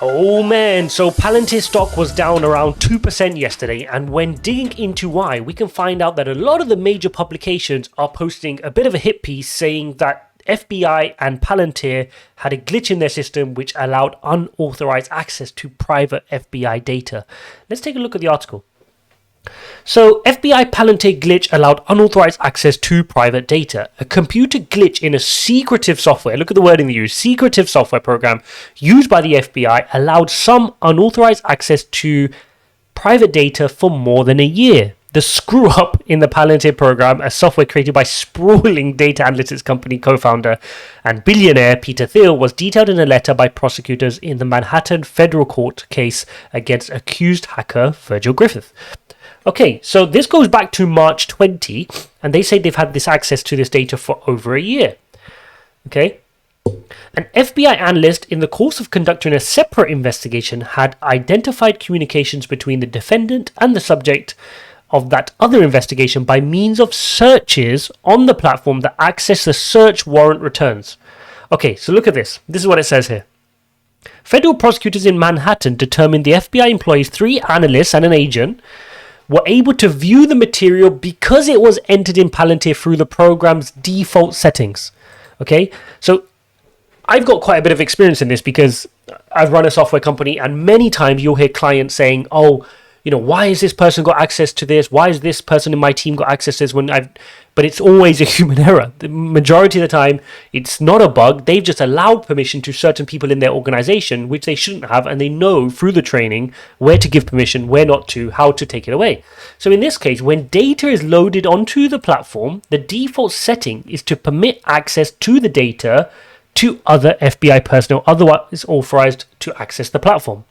Oh man, so Palantir stock was down around 2% yesterday, and when digging into why, we can find out that a lot of the major publications are posting a bit of a hit piece saying that FBI and Palantir had a glitch in their system which allowed unauthorized access to private FBI data. Let's take a look at the article. So, FBI Palantir glitch allowed unauthorized access to private data. A computer glitch in a secretive software, look at the wording they use, secretive software program used by the FBI allowed some unauthorized access to private data for more than a year. The screw up in the Palantir program, a software created by sprawling data analytics company co-founder and billionaire Peter Thiel, was detailed in a letter by prosecutors in the Manhattan federal court case against accused hacker Virgil Griffith. Okay, so this goes back to March 20, and they say they've had this access to this data for over a year. Okay, an FBI analyst, in the course of conducting a separate investigation, had identified communications between the defendant and the subject of that other investigation by means of searches on the platform that access the search warrant returns. Okay, so look at this. This is what it says here. Federal prosecutors in Manhattan determined the FBI employees, 3 analysts and an agent, were able to view the material because it was entered in Palantir through the program's default settings. Okay, so I've got quite a bit of experience in this because I've run a software company, and many times you'll hear clients saying, oh, you know, why has this person got access to this? Why has this person in my team got access to this? But it's always a human error. The majority of the time, it's not a bug. They've just allowed permission to certain people in their organization, which they shouldn't have, and they know through the training where to give permission, where not to, how to take it away. So in this case, when data is loaded onto the platform, the default setting is to permit access to the data to other FBI personnel otherwise authorized to access the platform.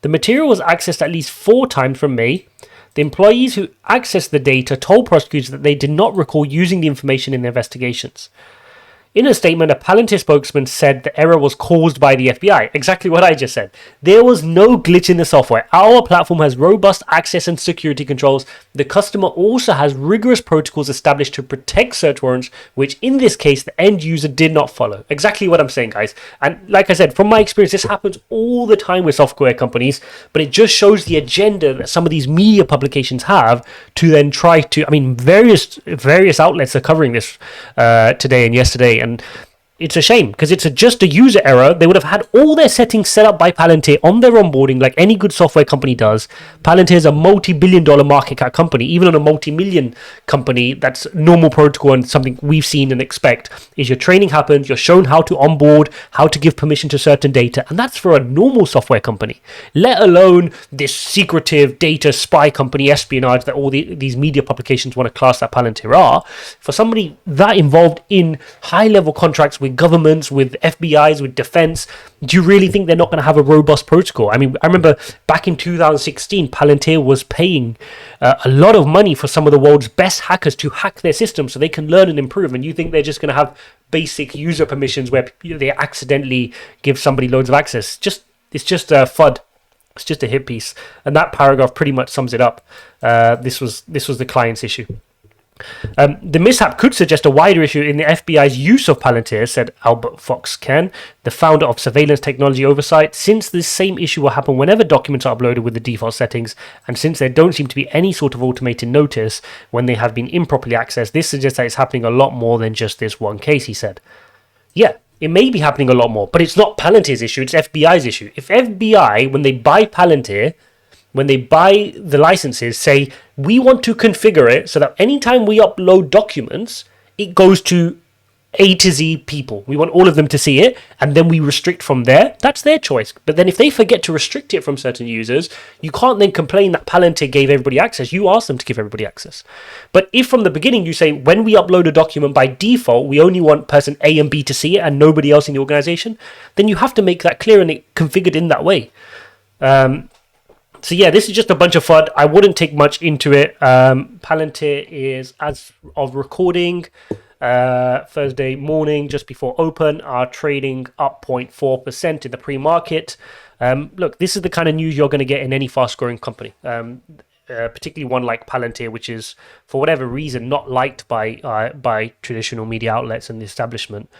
The material was accessed at least 4 times from May. The employees who accessed the data told prosecutors that they did not recall using the information in their investigations. In a statement, a Palantir spokesman said the error was caused by the FBI. Exactly what I just said. There was no glitch in the software. Our platform has robust access and security controls. The customer also has rigorous protocols established to protect search warrants, which in this case, the end user did not follow. Exactly what I'm saying, guys. And like I said, from my experience, this happens all the time with software companies, but it just shows the agenda that some of these media publications have to then try to, various outlets are covering this today and yesterday. And it's a shame because it's just a user error. They would have had all their settings set up by Palantir on their onboarding like any good software company does. Palantir is a multi-billion-dollar market cap company. Even on a multi-million company, that's normal protocol and something we've seen and expect is your training happens, you're shown how to onboard, how to give permission to certain data, and that's for a normal software company, let alone this secretive data spy company espionage that all these media publications want to class that Palantir are. For somebody that involved in high-level contracts with governments, with FBIs, with defense, do you really think they're not going to have a robust protocol? I mean, I remember back in 2016, Palantir was paying a lot of money for some of the world's best hackers to hack their system so they can learn and improve. And you think they're just going to have basic user permissions where they accidentally give somebody loads of access? It's just a FUD. It's just a hit piece. And that paragraph pretty much sums it up. This was the client's issue. The mishap could suggest a wider issue in the FBI's use of Palantir, said Albert Fox-Ken, the founder of Surveillance Technology Oversight. Since this same issue will happen whenever documents are uploaded with the default settings, and since there don't seem to be any sort of automated notice when they have been improperly accessed, this suggests that it's happening a lot more than just this one case, he said. Yeah, it may be happening a lot more, but it's not Palantir's issue, it's FBI's issue. If FBI, when they buy Palantir, when they buy the licenses, say, we want to configure it so that anytime we upload documents, it goes to A to Z people. We want all of them to see it, and then we restrict from there. That's their choice. But then if they forget to restrict it from certain users, you can't then complain that Palantir gave everybody access. You asked them to give everybody access. But if from the beginning you say, when we upload a document by default, we only want person A and B to see it and nobody else in the organization, then you have to make that clear and it configured in that way. So yeah, this is just a bunch of FUD. I wouldn't take much into it. Palantir is, as of recording, Thursday morning, just before open, are trading up 0.4% in the pre-market. Look, this is the kind of news you're going to get in any fast-growing company, particularly one like Palantir, which is, for whatever reason, not liked by traditional media outlets and the establishment.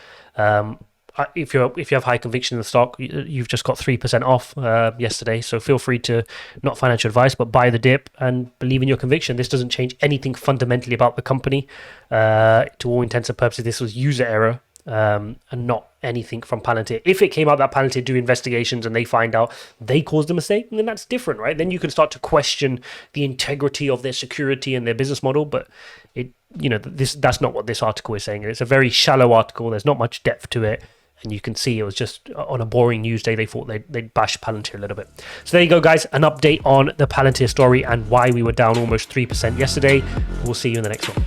if you have high conviction in the stock, you've just got 3% off yesterday. So feel free to, not financial advice, but buy the dip and believe in your conviction. This doesn't change anything fundamentally about the company. To all intents and purposes, this was user error. And not anything from Palantir. If it came out that Palantir do investigations and they find out they caused a mistake, then that's different, right? Then you can start to question the integrity of their security and their business model. But that's not what this article is saying. It's a very shallow article. There's not much depth to it. And you can see it was just on a boring news day. They thought they'd bash Palantir a little bit. So there you go, guys. An update on the Palantir story and why we were down almost 3% yesterday. We'll see you in the next one.